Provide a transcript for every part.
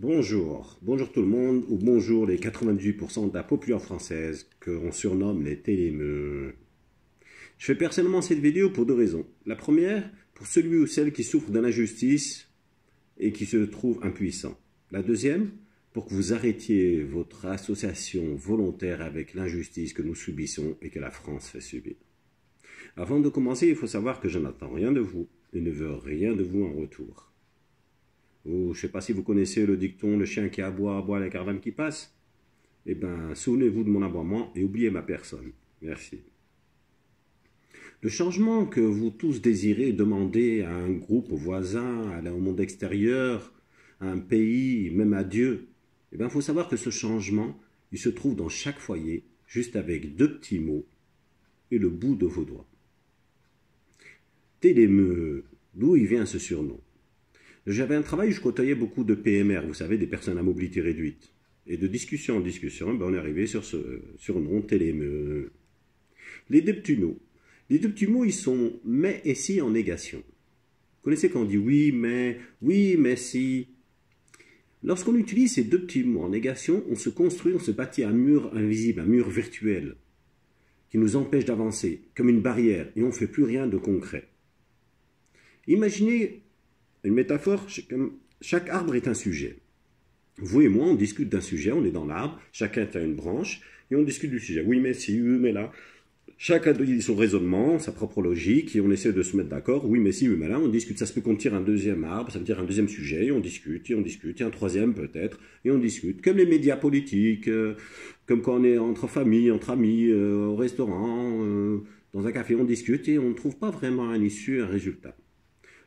Bonjour tout le monde, ou bonjour les 98% de la population française qu'on surnomme les télémeux. Je fais personnellement cette vidéo pour deux raisons. La première, pour celui ou celle qui souffre de l'injustice et qui se trouve impuissant. La deuxième, pour que vous arrêtiez votre association volontaire avec l'injustice que nous subissons et que la France fait subir. Avant de commencer, il faut savoir que je n'attends rien de vous et ne veux rien de vous en retour. Je ne sais pas si vous connaissez le dicton « le chien qui aboie, aboie la caravane qui passe ». Eh bien, souvenez-vous de mon aboiement et oubliez ma personne. Merci. Le changement que vous tous désirez demander à un groupe voisin, au monde extérieur, à un pays, même à Dieu, eh bien, il faut savoir que ce changement, il se trouve dans chaque foyer, juste avec deux petits mots et le bout de vos doigts. Télémeux, d'où il vient ce surnom? J'avais un travail où je côtoyais beaucoup de PMR, vous savez, des personnes à mobilité réduite. Et de discussion en discussion, ben on est arrivé sur ce surnom télémeux. Les deux petits mots. Les deux petits mots, ils sont « mais » et « si » en négation. Vous connaissez quand on dit « oui, mais si ». Lorsqu'on utilise ces deux petits mots en négation, on se construit, on se bâtit un mur invisible, un mur virtuel, qui nous empêche d'avancer, comme une barrière, et on ne fait plus rien de concret. Imaginez une métaphore, chaque arbre est un sujet. Vous et moi, on discute d'un sujet, on est dans l'arbre, chacun a une branche, et on discute du sujet. Oui, mais si, oui, mais là. Chacun dit son raisonnement, sa propre logique, et on essaie de se mettre d'accord. Oui, mais si, oui, mais là, on discute. Ça se peut qu'on tire un deuxième arbre, ça veut dire un deuxième sujet, et on discute, et un troisième peut-être, et on discute. Comme les médias politiques, comme quand on est entre familles, entre amis, au restaurant, dans un café, on discute, et on ne trouve pas vraiment un issue, un résultat.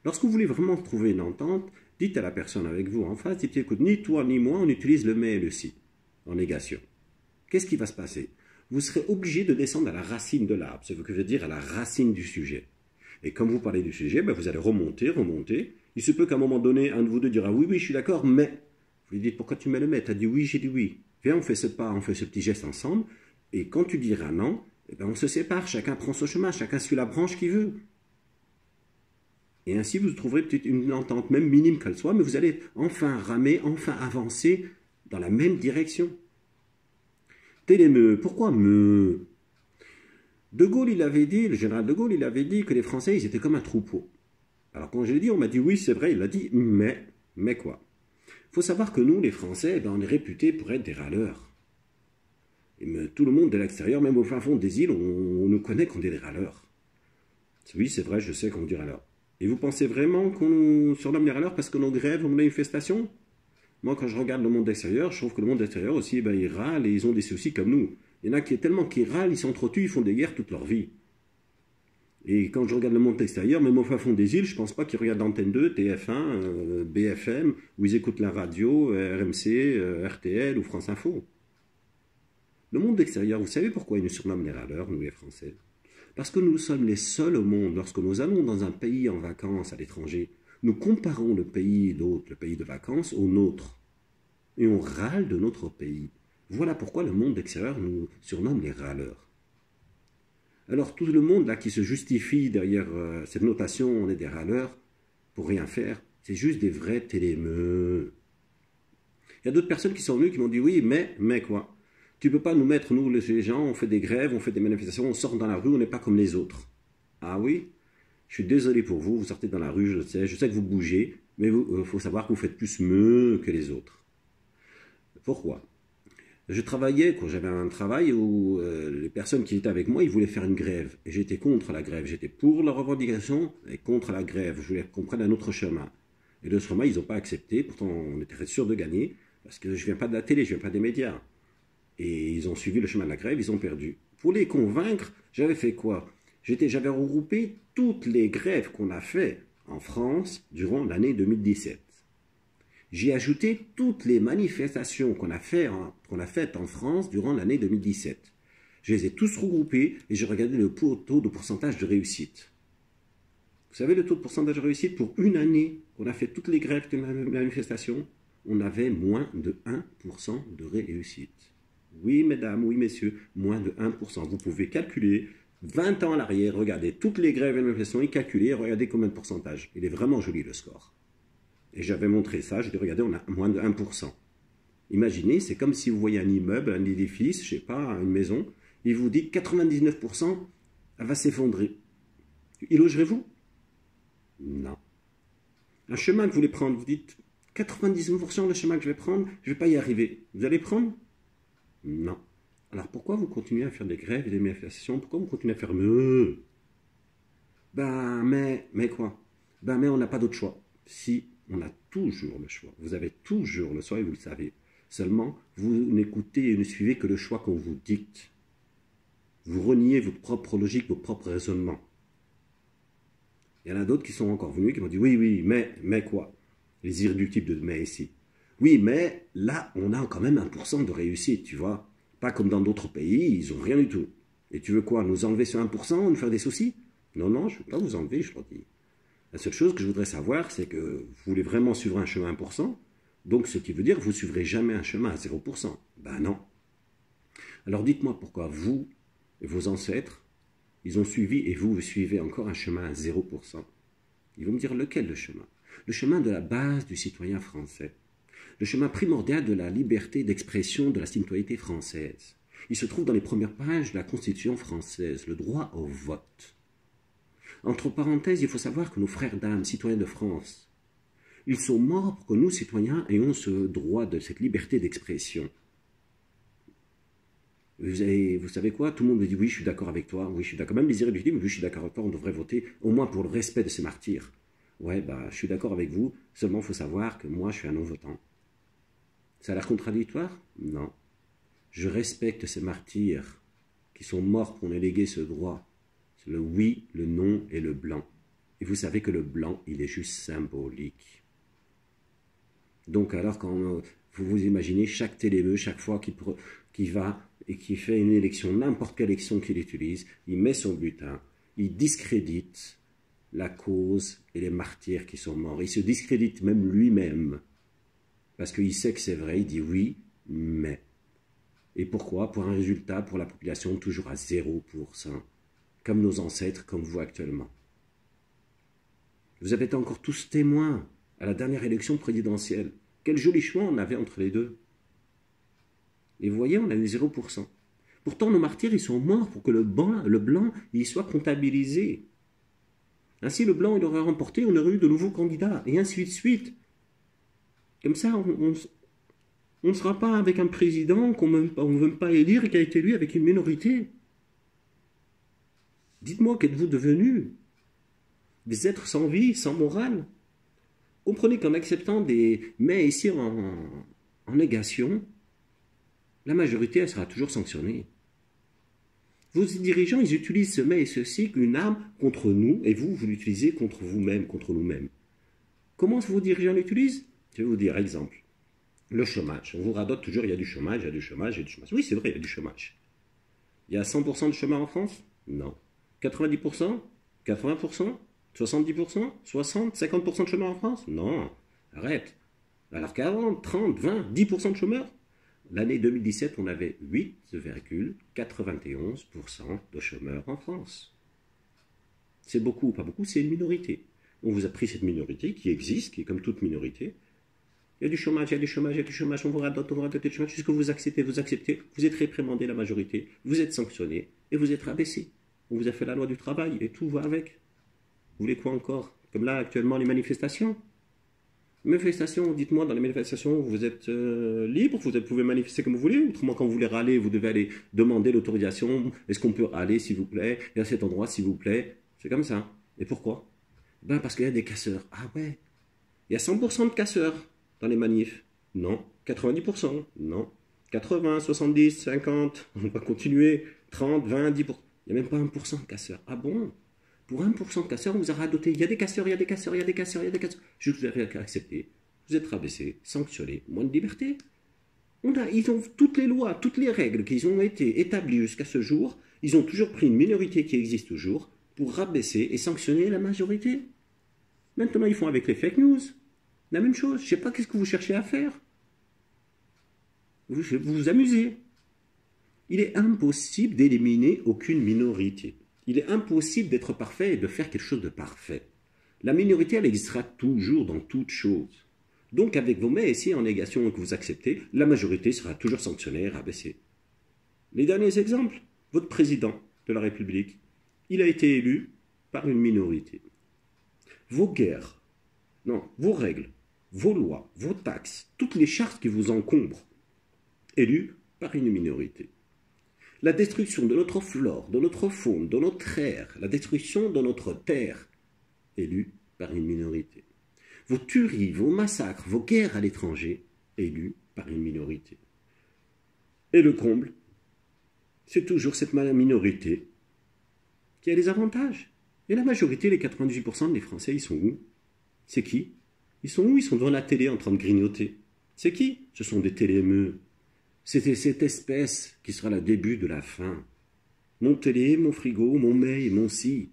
Lorsque vous voulez vraiment trouver une entente, dites à la personne avec vous en face, dites, écoute, ni toi ni moi, on utilise le mais et le si, en négation. Qu'est-ce qui va se passer? Vous serez obligé de descendre à la racine de l'arbre, ce que veut dire à la racine du sujet. Et comme vous parlez du sujet, ben vous allez remonter. Il se peut qu'à un moment donné, un de vous deux dira, oui, je suis d'accord, mais. Vous lui dites, pourquoi tu mets le mais? Tu as dit oui, j'ai dit oui. Viens, on fait ce pas, on fait ce petit geste ensemble, et quand tu diras non, eh ben on se sépare, chacun prend son chemin, chacun suit la branche qu'il veut. Et ainsi, vous trouverez peut-être une entente, même minime qu'elle soit, mais vous allez enfin ramer, enfin avancer dans la même direction. Télémeux, pourquoi me? De Gaulle, il avait dit, le général de Gaulle, il avait dit que les Français, ils étaient comme un troupeau. Alors quand je l'ai dit, on m'a dit oui, c'est vrai, il a dit mais quoi? Il faut savoir que nous, les Français, ben, on est réputés pour être des râleurs. Et tout le monde de l'extérieur, même au fin fond des îles, on nous connaît qu'on est des râleurs. Oui, c'est vrai, je sais qu'on dit râleurs. Et vous pensez vraiment qu'on nous surnomme les râleurs parce que nos grèves, nos manifestations? Moi, quand je regarde le monde extérieur, je trouve que le monde extérieur aussi, ben, ils râlent et ils ont des soucis comme nous. Il y en a qui tellement qu'ils râlent, ils s'entretuent, ils font des guerres toute leur vie. Et quand je regarde le monde extérieur, même au fin fond des îles, je ne pense pas qu'ils regardent Antenne 2, TF1, BFM, où ils écoutent la radio, RMC, RTL ou France Info. Le monde extérieur, vous savez pourquoi ils nous surnomment les râleurs, nous les Français? Parce que nous sommes les seuls au monde, lorsque nous allons dans un pays en vacances à l'étranger, nous comparons le pays d'autres, le pays de vacances, au nôtre. Et on râle de notre pays. Voilà pourquoi le monde extérieur nous surnomme les râleurs. Alors tout le monde là qui se justifie derrière cette notation, on est des râleurs, pour rien faire, c'est juste des vrais télémeux. Il y a d'autres personnes qui sont venues qui m'ont dit oui, mais quoi? Tu ne peux pas nous mettre, nous les gens, on fait des grèves, on fait des manifestations, on sort dans la rue, on n'est pas comme les autres. Ah oui? Je suis désolé pour vous, vous sortez dans la rue, je sais que vous bougez, mais il faut savoir que vous faites plus que les autres. Pourquoi? Je travaillais, quand j'avais un travail où les personnes qui étaient avec moi, ils voulaient faire une grève. Et j'étais contre la grève. J'étais pour la revendication et contre la grève. Je voulais qu'on prenne un autre chemin. Et de ce chemin, ils n'ont pas accepté. Pourtant, on était sûr de gagner. Parce que je ne viens pas de la télé, je ne viens pas des médias. Et ils ont suivi le chemin de la grève, ils ont perdu. Pour les convaincre, j'avais fait quoi? J'avais regroupé toutes les grèves qu'on a faites en France durant l'année 2017. J'ai ajouté toutes les manifestations qu'on a faites en France durant l'année 2017. Je les ai tous regroupés et j'ai regardé le taux de pourcentage de réussite. Vous savez le taux de pourcentage de réussite pour une année qu'on a fait toutes les grèves de manifestations? On avait moins de 1% de réussite. Oui, mesdames, oui, messieurs, moins de 1%. Vous pouvez calculer 20 ans à l'arrière, regardez toutes les grèves et manifestations et calculer, regardez combien de pourcentage. Il est vraiment joli le score. Et j'avais montré ça, je dis, regardez, on a moins de 1%. Imaginez, c'est comme si vous voyez un immeuble, un édifice, je ne sais pas, une maison, et vous dites 99%, elle va s'effondrer. Y logerez-vous? Non. Un chemin que vous voulez prendre, vous dites 99% le chemin que je vais prendre, je ne vais pas y arriver. Vous allez prendre? Non. Alors pourquoi vous continuez à faire des grèves et des manifestations? Pourquoi vous continuez à faire Ben, mais quoi? Ben, mais on n'a pas d'autre choix. Si, on a toujours le choix. Vous avez toujours le choix et vous le savez. Seulement, vous n'écoutez et ne suivez que le choix qu'on vous dicte. Vous reniez votre propre logique, vos propres raisonnements. Il y en a d'autres qui sont encore venus, qui m'ont dit, oui, mais quoi? Les irréductibles de mais ici. Oui, mais là, on a quand même 1% de réussite, tu vois. Pas comme dans d'autres pays, ils n'ont rien du tout. Et tu veux quoi? Nous enlever ce 1%, nous faire des soucis? Non, je ne veux pas vous enlever, je leur dis. La seule chose que je voudrais savoir, c'est que vous voulez vraiment suivre un chemin à 1%, donc ce qui veut dire que vous ne suivrez jamais un chemin à 0%. Ben non. Alors dites-moi pourquoi vous et vos ancêtres, ils ont suivi et vous suivez encore un chemin à 0%. Ils vont me dire lequel le chemin? Le chemin de la base du citoyen français. Le chemin primordial de la liberté d'expression de la citoyenneté française. Il se trouve dans les premières pages de la Constitution française, le droit au vote. Entre parenthèses, il faut savoir que nos frères d'âme, citoyens de France, ils sont morts pour que nous, citoyens, ayons ce droit de cette liberté d'expression. Vous savez quoi? Tout le monde me dit oui, je suis d'accord avec toi, oui, je suis d'accord. Même les irréductibles, oui, je suis d'accord avec toi, on devrait voter au moins pour le respect de ces martyrs. Ouais, bah, je suis d'accord avec vous, seulement il faut savoir que moi, je suis un non-votant. Ça a l'air contradictoire? Non. Je respecte ces martyrs qui sont morts pour nous léguer ce droit. C'est le oui, le non et le blanc. Et vous savez que le blanc, il est juste symbolique. Donc alors, quand vous vous imaginez chaque télévœu, chaque fois qu'il va et qui fait une élection, n'importe quelle élection qu'il utilise, il met son bulletin, il discrédite la cause et les martyrs qui sont morts. Il se discrédite même lui-même. Parce qu'il sait que c'est vrai, il dit oui, mais. Et pourquoi? Pour un résultat, pour la population, toujours à 0%. Comme nos ancêtres, comme vous actuellement. Vous avez été encore tous témoins à la dernière élection présidentielle. Quel joli choix on avait entre les deux. Et vous voyez, on a eu 0%. Pourtant, nos martyrs, ils sont morts pour que le blanc il soit comptabilisé. Ainsi, le blanc, il aurait remporté, on aurait eu de nouveaux candidats, et ainsi de suite. Comme ça, on ne sera pas avec un président qu'on ne veut même pas élire et qui a été élu avec une minorité. Dites-moi, qu'êtes-vous devenus? Des êtres sans vie, sans morale? Comprenez qu'en acceptant des mais ici en négation, la majorité, elle sera toujours sanctionnée. Vos dirigeants, ils utilisent ce mais et ceci, une arme contre nous, et vous l'utilisez contre vous-même, contre nous-mêmes. Comment vos dirigeants l'utilisent? Je vais vous dire, exemple, le chômage. On vous radote toujours, il y a du chômage, il y a du chômage, il y a du chômage. Oui, c'est vrai, il y a du chômage. Il y a 100% de chômage en France? Non. 90%? 80%? 70%? 60%? 50% de chômeurs en France? Non. Arrête. Alors qu'avant, 30, 20, 10% de chômeurs? L'année 2017, on avait 8,91% de chômeurs en France. C'est beaucoup ou pas beaucoup, c'est une minorité. On vous a pris cette minorité qui existe, qui est comme toute minorité. Il y a du chômage, il y a du chômage, il y a du chômage, on vous radote du chômage, jusqu'à vous acceptez, vous êtes réprimandé la majorité, vous êtes sanctionné et vous êtes rabaissé. On vous a fait la loi du travail et tout va avec. Vous voulez quoi encore? Comme là, actuellement, les manifestations. Manifestations, dites-moi, dans les manifestations, vous êtes libre, vous pouvez manifester comme vous voulez, autrement quand vous voulez râler, vous devez aller demander l'autorisation, est-ce qu'on peut râler s'il vous plaît, et à cet endroit s'il vous plaît, c'est comme ça. Et pourquoi? Ben parce qu'il y a des casseurs. Ah ouais, il y a 100% de casseurs dans les manifs. Non. 90%. Non. 80, 70, 50, on va continuer, 30, 20, 10%. Il n'y a même pas 1% de casseurs. Ah bon? Pour 1% de casseurs, on vous a radoté. Il y a des casseurs, il y a des casseurs, il y a des casseurs, il y a des casseurs. Je vous ai accepté. Vous êtes rabaissé, sanctionné, moins de liberté. Ils ont toutes les lois, toutes les règles qui ont été établies jusqu'à ce jour. Ils ont toujours pris une minorité qui existe toujours pour rabaisser et sanctionner la majorité. Maintenant, ils font avec les fake news. La même chose. Je ne sais pas qu'est-ce que vous cherchez à faire. Vous vous amusez. Il est impossible d'éliminer aucune minorité. Il est impossible d'être parfait et de faire quelque chose de parfait. La minorité, elle existera toujours dans toute chose. Donc, avec vos mais et si en négation que vous acceptez, la majorité sera toujours sanctionnée et rabaissée. Les derniers exemples, votre président de la République, il a été élu par une minorité. Vos guerres, non, vos règles, vos lois, vos taxes, toutes les chartes qui vous encombrent, élues par une minorité. La destruction de notre flore, de notre faune, de notre air, la destruction de notre terre, élue par une minorité. Vos tueries, vos massacres, vos guerres à l'étranger, élus par une minorité. Et le comble, c'est toujours cette minorité qui a les avantages. Et la majorité, les 98% des Français, ils sont où? C'est qui? Ils sont où? Ils sont devant la télé en train de grignoter. C'est qui? Ce sont des télémeux. C'était cette espèce qui sera le début de la fin. Mon télé, mon frigo, mon mets, mon si.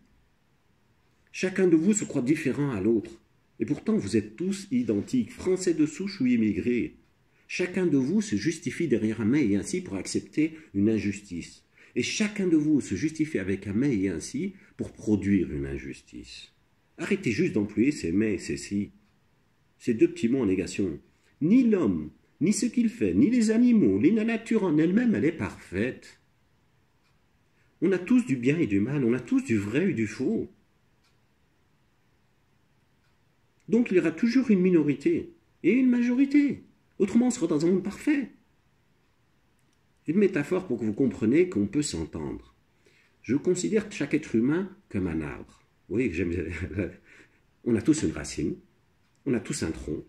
Chacun de vous se croit différent à l'autre. Et pourtant, vous êtes tous identiques, français de souche ou immigrés. Chacun de vous se justifie derrière un mais et un si pour accepter une injustice. Et chacun de vous se justifie avec un mais et un si pour produire une injustice. Arrêtez juste d'employer ces mais et ces si. Ces deux petits mots en négation. Ni l'homme, ni ce qu'il fait, ni les animaux, ni la nature en elle-même, elle est parfaite. On a tous du bien et du mal, on a tous du vrai et du faux. Donc il y aura toujours une minorité et une majorité. Autrement, on sera dans un monde parfait. Une métaphore pour que vous compreniez qu'on peut s'entendre. Je considère chaque être humain comme un arbre. Oui, j'aime. On a tous une racine, on a tous un tronc,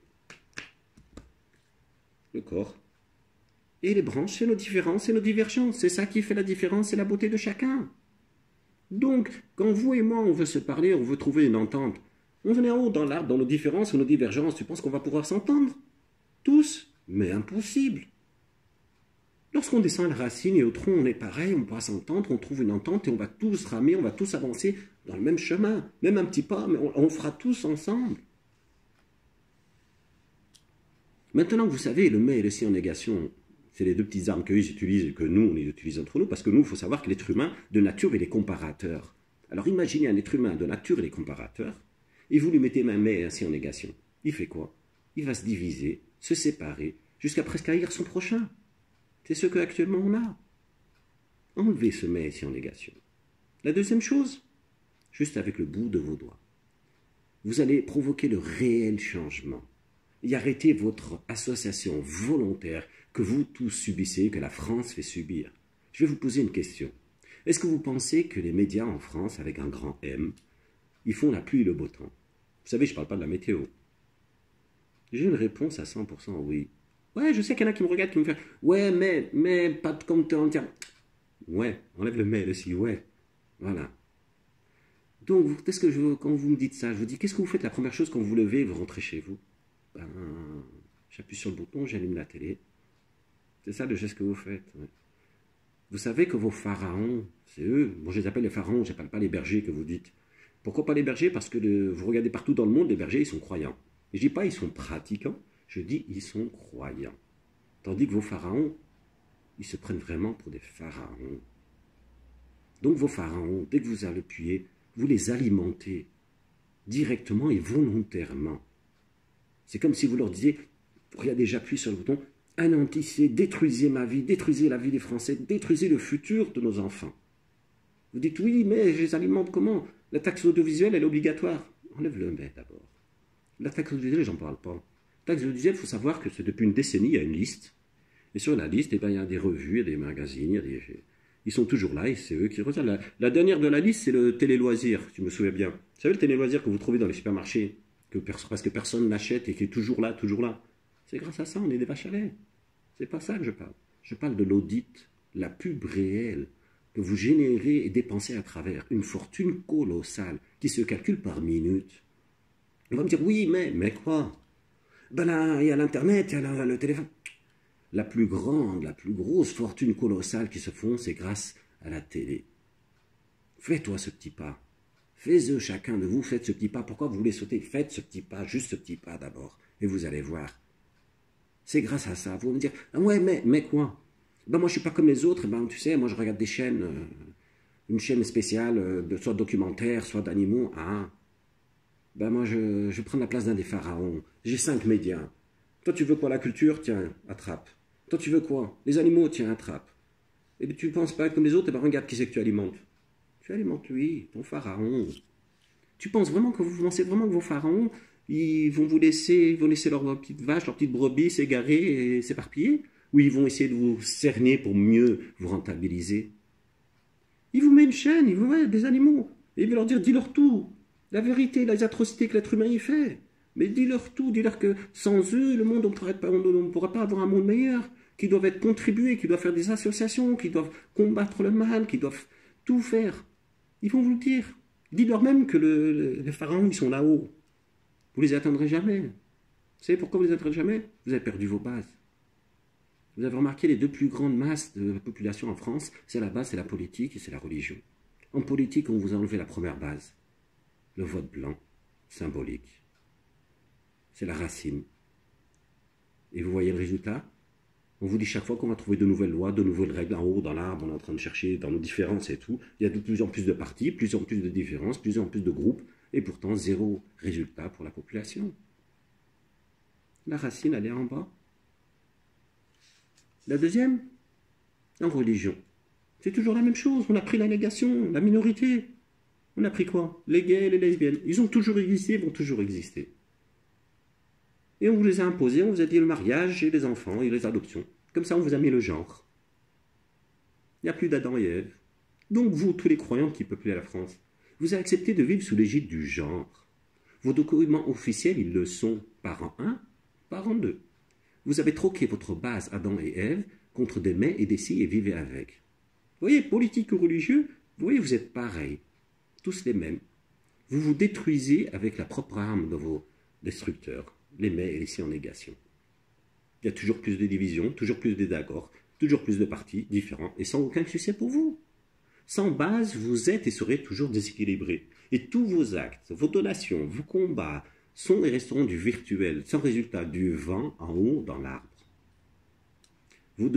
le corps. Et les branches, c'est nos différences et nos divergences. C'est ça qui fait la différence et la beauté de chacun. Donc, quand vous et moi, on veut se parler, on veut trouver une entente, on est en haut dans l'arbre, dans nos différences ou nos divergences, tu penses qu'on va pouvoir s'entendre? Tous? Mais impossible. Lorsqu'on descend à la racine et au tronc, on est pareil, on pourra s'entendre, on trouve une entente et on va tous ramer, on va tous avancer dans le même chemin. Même un petit pas, mais on fera tous ensemble. Maintenant que vous savez, le mais et le si en négation, c'est les deux petites armes qu'eux utilisent et que nous, on les utilise entre nous, parce que nous, il faut savoir que l'être humain, de nature, il est comparateur. Alors imaginez un être humain de nature, il est comparateur, et vous lui mettez un mais et un si en négation. Il fait quoi? Il va se diviser, se séparer, jusqu'à presque haïr son prochain. C'est ce qu'actuellement on a. Enlevez ce mais et si en négation. La deuxième chose, juste avec le bout de vos doigts, vous allez provoquer le réel changement et arrêter votre association volontaire que vous tous subissez, que la France fait subir. Je vais vous poser une question. Est-ce que vous pensez que les médias en France, avec un grand M, ils font la pluie et le beau temps? Vous savez, je ne parle pas de la météo. J'ai une réponse à 100% oui. Ouais, je sais qu'il y en a qui me regardent, qui me font « Ouais, mais, pas de compteur. » Ouais, enlève le mais, le si, ouais. Voilà. Donc, qu'est-ce que quand vous me dites ça, je vous dis, qu'est-ce que vous faites la première chose quand vous vous levez et vous rentrez chez vous? Ben, j'appuie sur le bouton, j'allume la télé. C'est ça le geste que vous faites. Ouais. Vous savez que vos pharaons, c'est eux. Bon, je les appelle les pharaons, je n'appelle pas les bergers que vous dites. Pourquoi pas les bergers? Parce que vous regardez partout dans le monde, les bergers, ils sont croyants. Et je ne dis pas ils sont pratiquants, je dis ils sont croyants. Tandis que vos pharaons, ils se prennent vraiment pour des pharaons. Donc vos pharaons, dès que vous allez appuyer, vous les alimentez directement et volontairement. C'est comme si vous leur disiez, regardez, j'appuie sur le bouton, anéantissez, détruisez ma vie, détruisez la vie des Français, détruisez le futur de nos enfants. Vous dites, oui, mais je les alimente comment? La taxe audiovisuelle, elle est obligatoire. Enlève le mais d'abord. La taxe audiovisuelle, j'en parle pas. La taxe audiovisuelle, il faut savoir que c'est depuis une décennie, il y a une liste. Et sur la liste, eh ben, il y a des revues, il y a des magazines, ils sont toujours là et c'est eux qui regardent. La dernière de la liste, c'est le télé-loisir, si je me souviens bien. Vous savez, le télé-loisir que vous trouvez dans les supermarchés, que presque personne n'achète et qui est toujours là, toujours là. C'est grâce à ça, on est des vaches à lait. C'est pas ça que je parle. Je parle de l'audit, la pub réelle que vous générez et dépensez à travers une fortune colossale qui se calcule par minute. On va me dire, oui, mais quoi? Ben là, il y a l'Internet, il y a le téléphone. La plus grande, la plus grosse fortune colossale qui se font, c'est grâce à la télé. Fais-toi ce petit pas. Faites-le chacun de vous, faites ce petit pas. Pourquoi vous voulez sauter? Faites ce petit pas, juste ce petit pas d'abord. Et vous allez voir. C'est grâce à ça. Vous allez me dire, ah ouais, mais quoi? Ben moi, je suis pas comme les autres. Ben, tu sais, moi, je regarde des chaînes, une chaîne spéciale, soit documentaire, soit d'animaux. Ah, Ben moi, je vais prendre la place d'un des pharaons. J'ai 5 médias. Toi, tu veux quoi? La culture? Tiens, attrape. Toi, tu veux quoi? Les animaux? Tiens, attrape. Et bien, tu ne penses pas être comme les autres? Et ben regarde qui c'est que tu alimentes. Tu alimentes lui, ton pharaon. Tu penses vraiment que vous pensez vraiment que vos pharaons, ils vont laisser leurs petites vaches, leurs petites brebis s'égarer et s'éparpiller? Ou ils vont essayer de vous cerner pour mieux vous rentabiliser? Ils vous mettent une chaîne, ils vous mettent des animaux. Et ils vont leur dire, dis-leur tout. La vérité, les atrocités que l'être humain y fait. Mais dis-leur tout, dis-leur que sans eux, le monde, on ne pourrait pas avoir un monde meilleur, qu'ils doivent être contribués, qu'ils doivent faire des associations, qu'ils doivent combattre le mal, qu'ils doivent tout faire. Ils vont vous le dire. Dis-leur même que les pharaons, ils sont là-haut. Vous les atteindrez jamais. Vous savez pourquoi vous les atteindrez jamais? Vous avez perdu vos bases. Vous avez remarqué les deux plus grandes masses de la population en France, c'est la base, c'est la politique et c'est la religion. En politique, on vous a enlevé la première base. Le vote blanc, symbolique. C'est la racine. Et vous voyez le résultat? On vous dit chaque fois qu'on va trouver de nouvelles lois, de nouvelles règles en haut, dans l'arbre, on est en train de chercher dans nos différences et tout. Il y a de plus en plus de partis, plus en plus de différences, plus en plus de groupes, et pourtant zéro résultat pour la population. La racine, elle est en bas. La deuxième, en religion. C'est toujours la même chose. On a pris la négation, la minorité. On a pris quoi? Les gays, les lesbiennes. Ils ont toujours existé, ils vont toujours exister. Et on vous les a imposés, on vous a dit le mariage et les enfants et les adoptions. Comme ça, on vous a mis le genre. Il n'y a plus d'Adam et Ève. Donc vous, tous les croyants qui peuplaient la France, vous avez accepté de vivre sous l'égide du genre. Vos documents officiels, ils le sont parent 1, parent 2. Vous avez troqué votre base Adam et Ève contre des mais et des si et vivez avec. Vous voyez, politique ou religieux, vous voyez, vous êtes pareils. Tous les mêmes. Vous vous détruisez avec la propre arme de vos destructeurs, les mais et les si en négation. Il y a toujours plus de divisions, toujours plus de désaccords, toujours plus de partis différents et sans aucun succès pour vous. Sans base, vous êtes et serez toujours déséquilibrés. Et tous vos actes, vos donations, vos combats sont et resteront du virtuel, sans résultat, du vent en haut dans l'arbre. Vos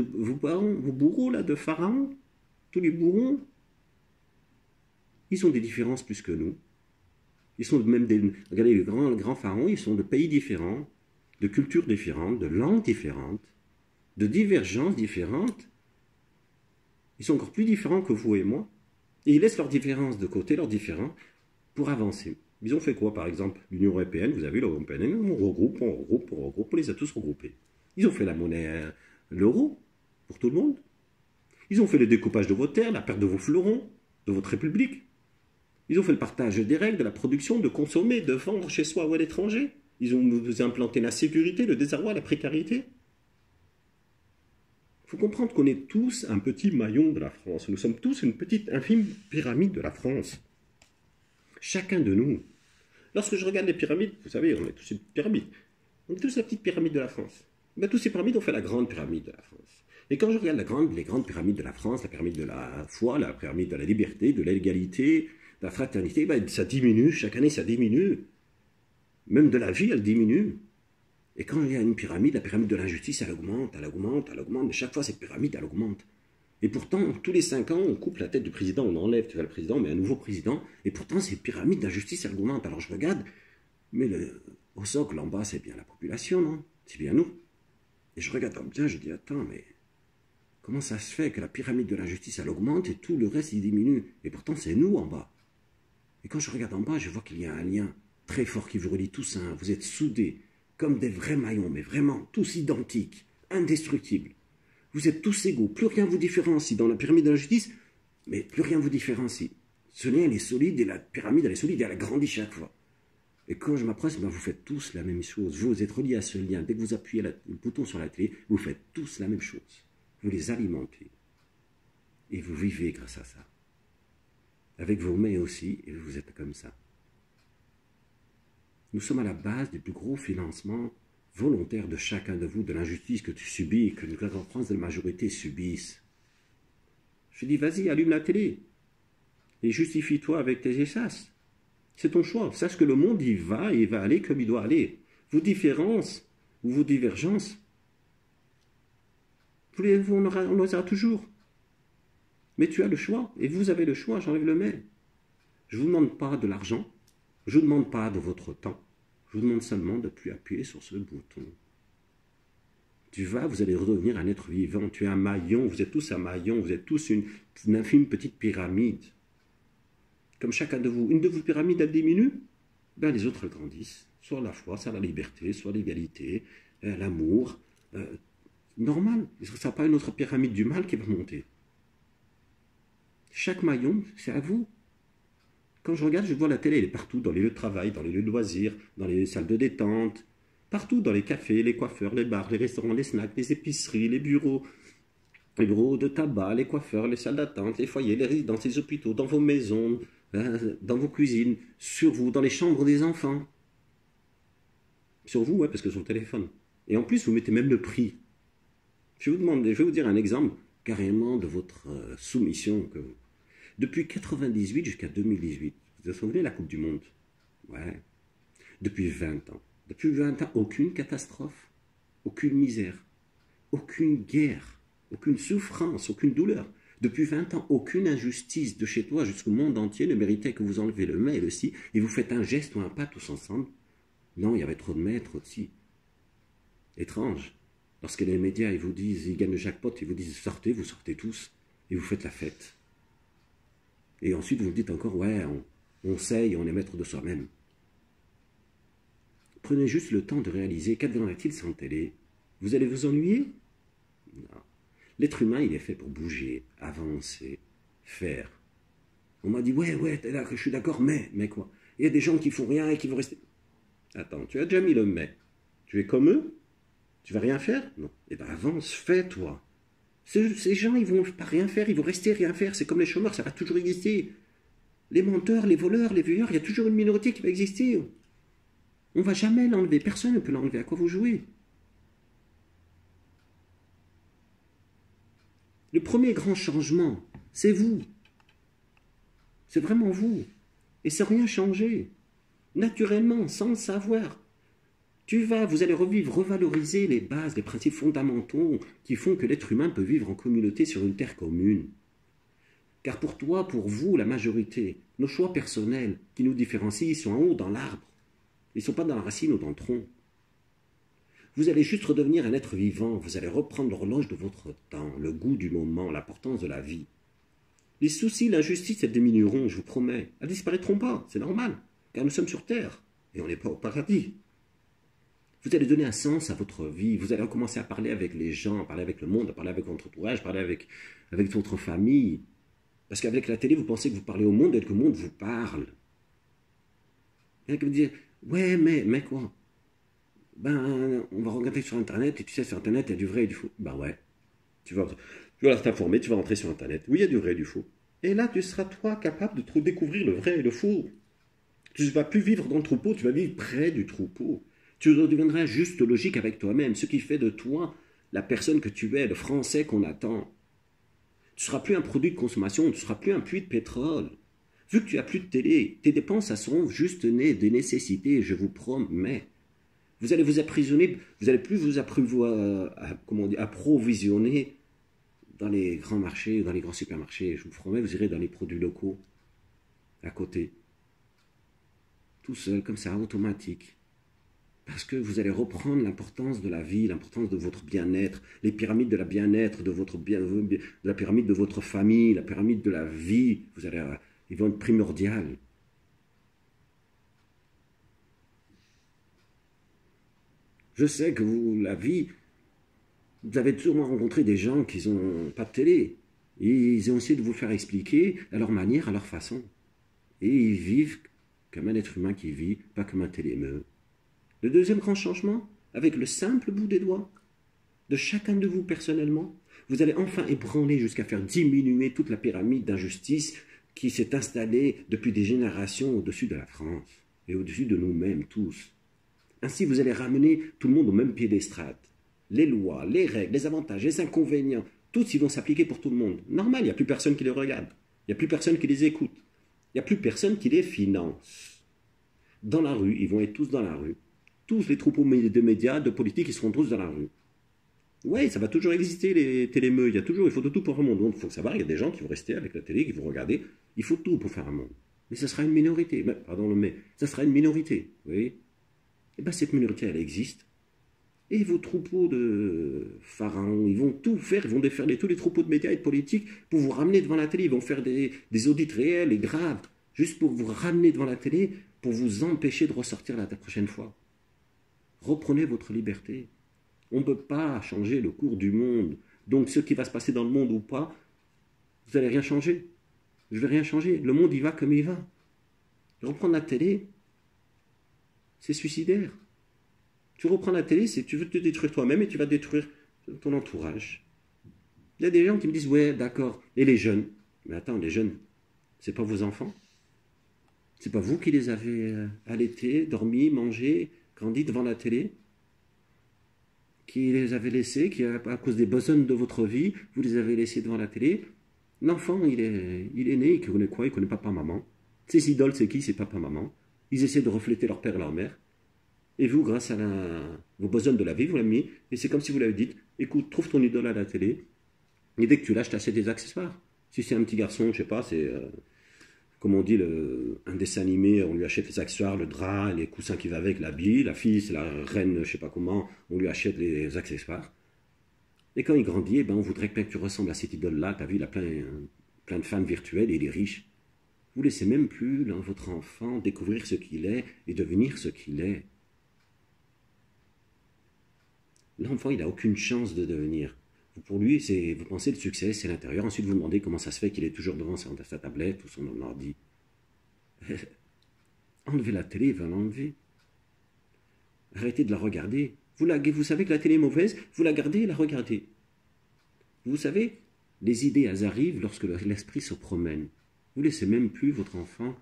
bourreaux là de Pharaon, tous les bourreaux, ils ont des différences plus que nous. Ils sont même des... Regardez, les grands pharaons, ils sont de pays différents, de cultures différentes, de langues différentes, de divergences différentes. Ils sont encore plus différents que vous et moi. Et ils laissent leurs différences de côté, leurs différends, pour avancer. Ils ont fait quoi, par exemple? L'Union européenne, vous avez l'Union européenne, on regroupe, on les a tous regroupés. Ils ont fait la monnaie, l'euro, pour tout le monde. Ils ont fait le découpage de vos terres, la perte de vos fleurons, de votre république. Ils ont fait le partage des règles, de la production, de consommer, de vendre chez soi ou à l'étranger. Ils ont implanté la sécurité, le désarroi, la précarité. Il faut comprendre qu'on est tous un petit maillon de la France. Nous sommes tous une petite, infime pyramide de la France. Chacun de nous. Lorsque je regarde les pyramides, vous savez, on est tous une pyramide. On est tous la petite pyramide de la France. Ben, tous ces pyramides ont fait la grande pyramide de la France. Et quand je regarde les grandes pyramides de la France, la pyramide de la foi, la pyramide de la liberté, de l'égalité, de la fraternité, ben, ça diminue, chaque année ça diminue. Même de la vie, elle diminue. Et quand il y a une pyramide, la pyramide de l'injustice, elle augmente, elle augmente, elle augmente. Et chaque fois, cette pyramide, elle augmente. Et pourtant, tous les 5 ans, on coupe la tête du président, on enlève, tu vois, le président, mais un nouveau président. Et pourtant, cette pyramide d'injustice, elle augmente. Alors je regarde, mais au socle, en bas, c'est bien la population, non? C'est bien nous. Et je regarde comme bien, je dis, attends, mais comment ça se fait que la pyramide de l'injustice, elle augmente et tout le reste, il diminue? Et pourtant, c'est nous en bas. Et quand je regarde en bas, je vois qu'il y a un lien très fort qui vous relie tous un. Vous êtes soudés, comme des vrais maillons, mais vraiment tous identiques, indestructibles. Vous êtes tous égaux, plus rien vous différencie dans la pyramide de la justice, mais plus rien vous différencie. Ce lien, il est solide et la pyramide, elle est solide et elle grandit chaque fois. Et quand je m'approche, ben vous faites tous la même chose. Vous êtes reliés à ce lien. Dès que vous appuyez le bouton sur la télé, vous faites tous la même chose. Vous les alimentez. Et vous vivez grâce à ça. Avec vos mains aussi, et vous êtes comme ça. Nous sommes à la base du plus gros financement volontaire de chacun de vous, de l'injustice que tu subis et que nous, en France, la majorité subissent. Je dis, vas-y, allume la télé et justifie-toi avec tes échasses. C'est ton choix. Sache que le monde, il va aller comme il doit aller. Vos différences ou vos divergences, on les aura toujours. Mais tu as le choix, et vous avez le choix, j'enlève le mais. Je ne vous demande pas de l'argent, Je ne vous demande pas de votre temps. Je vous demande seulement de ne plus appuyer sur ce bouton. Vous allez redevenir un être vivant. Tu es un maillon, vous êtes tous un maillon, vous êtes tous une infime petite pyramide. Comme chacun de vous. Une de vos pyramides, elle diminue, ben les autres, elles grandissent. Soit la foi, soit la liberté, soit l'égalité, l'amour. Normal. Ce ne sera pas une autre pyramide du mal qui va monter. Chaque maillon, c'est à vous. Quand je regarde, je vois la télé, elle est partout, dans les lieux de travail, dans les lieux de loisirs, dans les salles de détente, partout, dans les cafés, les coiffeurs, les bars, les restaurants, les snacks, les épiceries, les bureaux de tabac, les coiffeurs, les salles d'attente, les foyers, les résidences, les hôpitaux, dans vos maisons, dans vos cuisines, sur vous, dans les chambres des enfants. Sur vous, ouais, parce que sur le téléphone. Et en plus, vous mettez même le prix. Je vais vous dire un exemple carrément de votre soumission. Depuis 1998 jusqu'à 2018, vous vous souvenez de la Coupe du Monde? Ouais. Depuis 20 ans. Depuis 20 ans, aucune catastrophe, aucune misère, aucune guerre, aucune souffrance, aucune douleur. Depuis 20 ans, aucune injustice de chez toi jusqu'au monde entier ne méritait que vous enlevez le mais et le si et vous faites un geste ou un pas tous ensemble. Non, il y avait trop de mais, trop de si. Étrange. Lorsque les médias ils vous disent, ils gagnent le jackpot, ils vous disent sortez, vous sortez tous et vous faites la fête. Et ensuite vous vous dites encore ouais, on sait et on est maître de soi-même. Prenez juste le temps de réaliser qu'adviendra-t-il sans télé? Vous allez vous ennuyer? Non. L'être humain, il est fait pour bouger, avancer, faire. On m'a dit, ouais, je suis d'accord, mais quoi? Il y a des gens qui font rien et qui vont rester... Attends, tu as déjà mis le mais. Tu es comme eux? Tu vas rien faire? Non. Eh bien avance, fais-toi. Ces gens, ils vont pas rien faire, ils vont rester rien faire. C'est comme les chômeurs, ça va toujours exister. Les menteurs, les voleurs, les violeurs, il y a toujours une minorité qui va exister. On ne va jamais l'enlever, personne ne peut l'enlever. À quoi vous jouez? Le premier grand changement, c'est vous. C'est vraiment vous. Et sans rien changer. Naturellement, sans le savoir. Vous allez revaloriser les bases, les principes fondamentaux qui font que l'être humain peut vivre en communauté sur une terre commune. Car pour toi, pour vous, la majorité, nos choix personnels qui nous différencient, ils sont en haut dans l'arbre. Ils ne sont pas dans la racine ou dans le tronc. Vous allez juste redevenir un être vivant, vous allez reprendre l'horloge de votre temps, le goût du moment, l'importance de la vie. Les soucis, l'injustice, elles diminueront, je vous promets. Elles ne disparaîtront pas, c'est normal, car nous sommes sur Terre, et on n'est pas au paradis. Vous allez donner un sens à votre vie, vous allez recommencer à parler avec les gens, à parler avec le monde, à parler avec votre entourage, parler avec votre famille. Parce qu'avec la télé, vous pensez que vous parlez au monde et que le monde vous parle. Il y en a qui vous disent, ouais, mais quoi? Ben, on va regarder sur Internet, et tu sais, sur Internet, il y a du vrai et du faux. Ben ouais, tu vas t'informer, tu vas rentrer sur Internet. Oui, il y a du vrai et du faux. Et là, tu seras, toi, capable de découvrir le vrai et le faux. Tu ne vas plus vivre dans le troupeau, tu vas vivre près du troupeau. Tu deviendras juste logique avec toi-même, ce qui fait de toi la personne que tu es, le Français qu'on attend. Tu ne seras plus un produit de consommation, tu ne seras plus un puits de pétrole. Vu que tu n'as plus de télé, tes dépenses seront juste nées des nécessités, je vous promets. Vous allez vous apprisionner, vous n'allez plus vous approvisionner dans les grands marchés, dans les grands supermarchés. Je vous promets, vous irez dans les produits locaux, à côté. Tout seul, comme ça, automatique. Parce que vous allez reprendre l'importance de la vie, l'importance de votre bien-être, les pyramides de la bien-être, de la pyramide de votre famille, la pyramide de la vie. Ils vont être primordiales. Je sais que la vie, vous avez sûrement rencontré des gens qui n'ont pas de télé. Et ils ont essayé de vous faire expliquer à leur manière, à leur façon. Et ils vivent comme un être humain qui vit, pas comme un télémeu. Le deuxième grand changement, avec le simple bout des doigts de chacun de vous personnellement, vous allez enfin ébranler jusqu'à faire diminuer toute la pyramide d'injustice qui s'est installée depuis des générations au-dessus de la France et au-dessus de nous-mêmes tous. Ainsi, vous allez ramener tout le monde au même piédestal. Les lois, les règles, les avantages, les inconvénients, tous ils vont s'appliquer pour tout le monde. Normal, il n'y a plus personne qui les regarde. Il n'y a plus personne qui les écoute. Il n'y a plus personne qui les finance. Dans la rue, ils vont être tous dans la rue. Tous les troupeaux de médias, de politiques, ils seront tous dans la rue. Oui, ça va toujours exister, les télémeux. Il faut de tout pour un monde. Donc, il faut savoir, il y a des gens qui vont rester avec la télé, qui vont regarder. Il faut tout pour faire un monde. Mais ce sera une minorité. Pardon le mais, ça sera une minorité. Vous voyez? Et bien cette minorité, elle existe. Et vos troupeaux de pharaons, ils vont tout faire, ils vont déferler tous les troupeaux de médias et de politiques pour vous ramener devant la télé. Ils vont faire des audits réels et graves, juste pour vous ramener devant la télé, pour vous empêcher de ressortir la prochaine fois. Reprenez votre liberté. On ne peut pas changer le cours du monde. Donc ce qui va se passer dans le monde ou pas, vous n'allez rien changer. Je ne vais rien changer. Le monde, il va comme il va. Reprendre la télé, c'est suicidaire. Tu reprends la télé, c'est tu veux te détruire toi-même et tu vas détruire ton entourage. Il y a des gens qui me disent, ouais, d'accord. Et les jeunes? Mais attends, les jeunes, c'est pas vos enfants? C'est pas vous qui les avez allaités, dormis, mangés, grandis devant la télé? Qui les avez laissés, qui à cause des besoins de votre vie, vous les avez laissés devant la télé? L'enfant, il est né, il connaît quoi? Il connaît papa, maman. Ses idoles, c'est qui? C'est papa, maman. Ils essaient de refléter leur père et leur mère. Et vous, grâce à vos besoins de la vie, vous l'avez mis. Et c'est comme si vous l'avez dit, écoute, trouve ton idole à la télé. Et dès que tu lâches, tu achètes des accessoires. Si c'est un petit garçon, je sais pas, c'est, comme on dit, un dessin animé, on lui achète les accessoires, le drap, les coussins qui va avec, l'habit. La fille, c'est la reine, je sais pas comment, on lui achète les accessoires. Et quand il grandit, eh ben, on voudrait que tu ressembles à cette idole-là. Tu as vu, il a plein de femmes virtuelles et il est riche. Vous laissez même plus votre enfant découvrir ce qu'il est et devenir ce qu'il est. L'enfant, il n'a aucune chance de devenir. Pour lui, vous pensez le succès, c'est l'intérieur. Ensuite, vous demandez comment ça se fait qu'il est toujours devant sa tablette ou son ordi. Enlevez la télé, il va l'enlever. Arrêtez de la regarder. Vous savez que la télé est mauvaise, vous la gardez et la regardez. Vous savez, les idées, elles arrivent lorsque l'esprit se promène. Vous laissez même plus votre enfant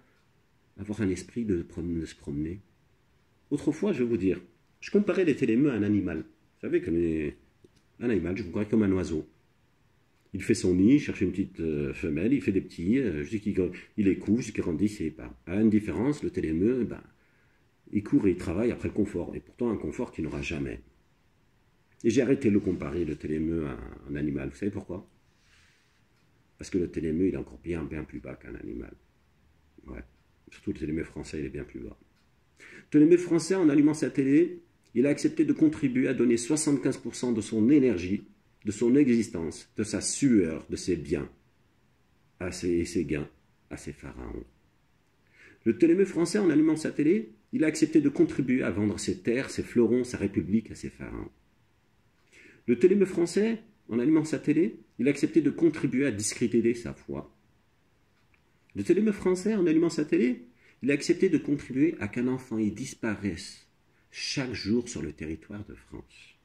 avoir un esprit de se promener. Autrefois, je vais vous dire, je comparais les télémeux à un animal. Vous savez un animal, je vous comparais comme un oiseau. Il fait son nid, il cherche une petite femelle, il fait des petits, je dis qu'il les couve, qu'il grandit, c'est pas. À une différence, le télémeux, il court et il travaille après le confort, et pourtant un confort qu'il n'aura jamais. Et j'ai arrêté de le comparer, le télémeux, à un animal. Vous savez pourquoi? Parce que le télémeux, il est encore bien plus bas qu'un animal. Ouais. Surtout le télémeux français, il est bien plus bas. Le télémeux français, en allumant sa télé, il a accepté de contribuer à donner 75% de son énergie, de son existence, de sa sueur, de ses biens, et ses gains, à ses pharaons. Le télémeux français, en allumant sa télé, il a accepté de contribuer à vendre ses terres, ses fleurons, sa république à ses pharaons. Le télémeux français, en allumant sa télé, il a accepté de contribuer à discréditer sa foi. Le télémeux français, en allumant sa télé, il a accepté de contribuer à qu'un enfant y disparaisse chaque jour sur le territoire de France.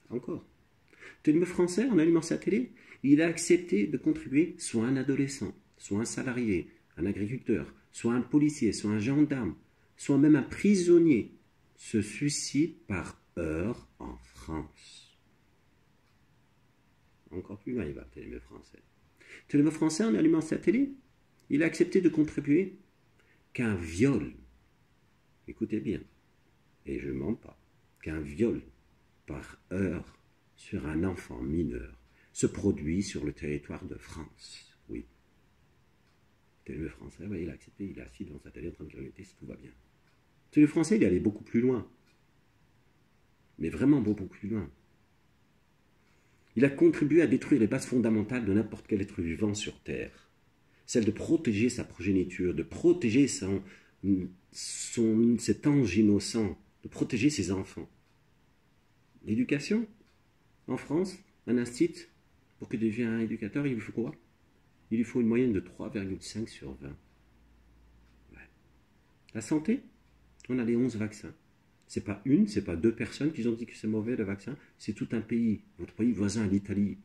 Encore. Le télémeux français, en allumant sa télé, il a accepté de contribuer, soit un adolescent, soit un salarié, un agriculteur, soit un policier, soit un gendarme, soit même un prisonnier, se suicide par heure en France. Encore plus loin, il va, le télémeux français. Le télémeux français, en allumant sa télé, il a accepté de contribuer qu'un viol, écoutez bien, et je ne mens pas, qu'un viol par heure sur un enfant mineur se produit sur le territoire de France. Oui. Le télémeux français, ouais, il a accepté, il est assis devant sa télé en train de grignoter si tout va bien. Le télémeux français, il est allé beaucoup plus loin. Mais vraiment beaucoup plus loin. Il a contribué à détruire les bases fondamentales de n'importe quel être vivant sur Terre. Celle de protéger sa progéniture, de protéger cet ange innocent, de protéger ses enfants. L'éducation, en France, un institut, pour qu'il devienne un éducateur, il lui faut quoi? Il lui faut une moyenne de 3,5 sur 20. Ouais. La santé, on a les 11 vaccins. C'est pas une, c'est pas deux personnes qui ont dit que c'est mauvais le vaccin, c'est tout un pays. Votre pays voisin, l'Italie,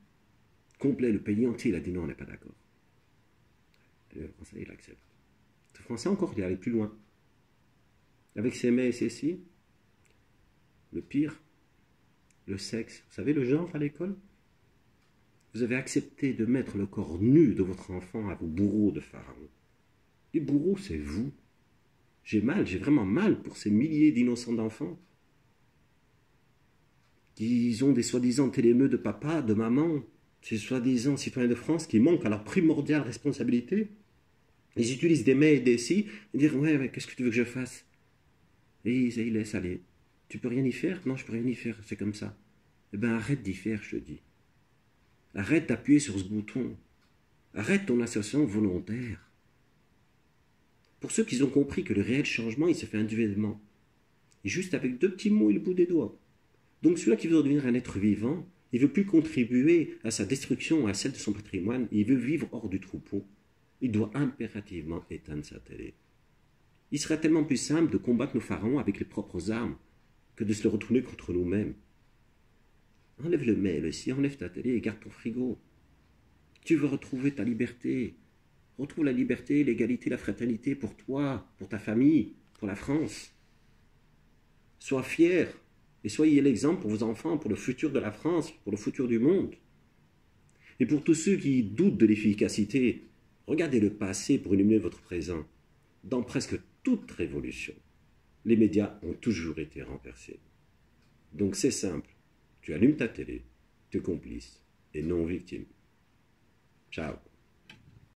complet, le pays entier, il a dit non, on n'est pas d'accord. Le Français, il accepte. Le Français encore, il est allé plus loin. Avec ses mais et ses si, le pire, le sexe. Vous savez, le genre à l'école? Vous avez accepté de mettre le corps nu de votre enfant à vos bourreaux de pharaon. Les bourreaux, c'est vous. J'ai vraiment mal pour ces milliers d'innocents d'enfants qui ont des soi-disant télémeux de papa, de maman, ces soi-disant citoyens de France qui manquent à leur primordiale responsabilité. Ils utilisent des mais et des si, et dire ouais, mais qu'est-ce que tu veux que je fasse? Et ils laissent aller. Tu peux rien y faire? Non, je peux rien y faire, c'est comme ça. Eh bien, arrête d'y faire, je te dis. Arrête d'appuyer sur ce bouton. Arrête ton association volontaire. Pour ceux qui ont compris que le réel changement, il se fait individuellement. Et juste avec 2 petits mots et le bout des doigts. Donc celui-là qui veut devenir un être vivant, il ne veut plus contribuer à sa destruction, à celle de son patrimoine, il veut vivre hors du troupeau. Il doit impérativement éteindre sa télé. Il serait tellement plus simple de combattre nos pharaons avec les propres armes que de se le retourner contre nous-mêmes. Enlève le mais, le si, enlève ta télé et garde ton frigo. Tu veux retrouver ta liberté. Retrouve la liberté, l'égalité, la fraternité pour toi, pour ta famille, pour la France. Sois fier et soyez l'exemple pour vos enfants, pour le futur de la France, pour le futur du monde. Et pour tous ceux qui doutent de l'efficacité, regardez le passé pour illuminer votre présent. Dans presque toute révolution, les médias ont toujours été renversés. Donc c'est simple, tu allumes ta télé, tu es complice et non victime. Ciao.